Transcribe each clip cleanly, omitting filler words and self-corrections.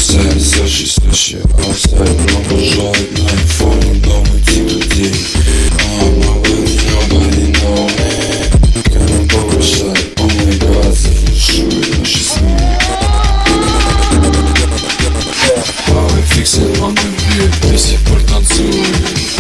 Сущий outside, много желает на айфоне, дома типа день. Nobody know me. Can't повышать, oh my god, зафлешует наши сны. Правый фиксит, он бит, до сих пор танцует.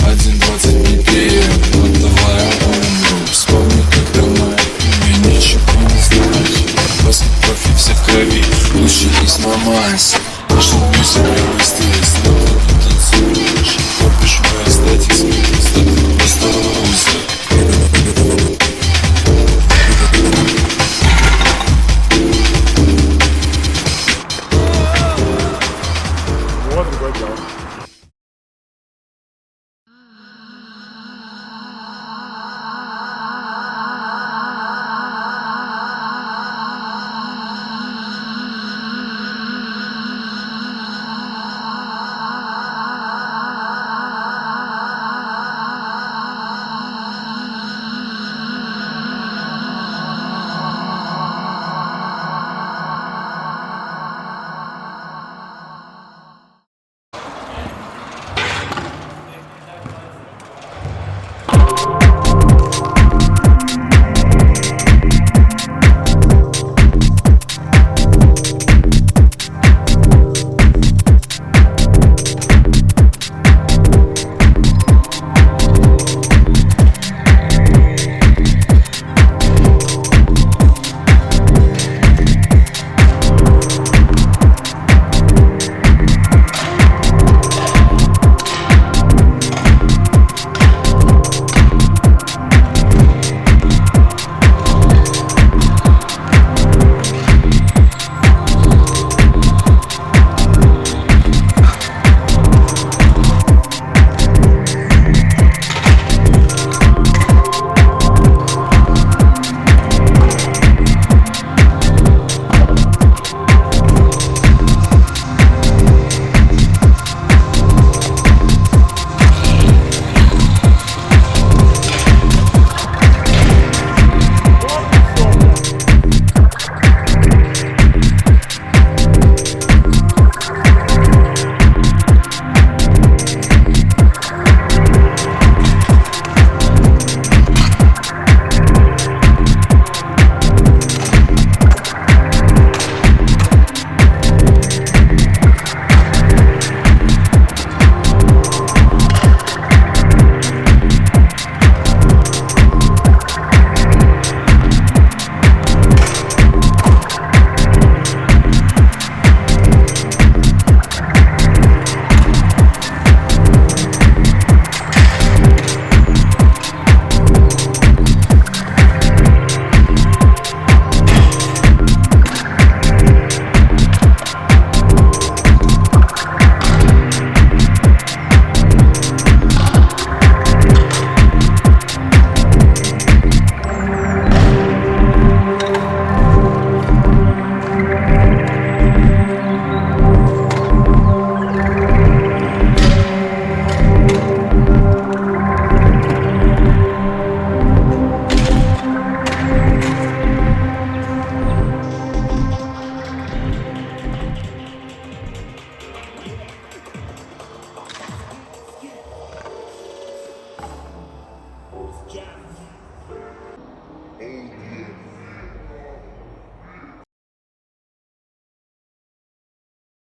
1:20 не пьем, но давай умру. Вспомни, как давно мне ничего не значит. Баскет профи все в крови, лучше не сломайся. Пошел мюзик, прямо здесь, но ты танцуешь. Копишь мой эстетик, смерть, просто лузер. Вот другой дело.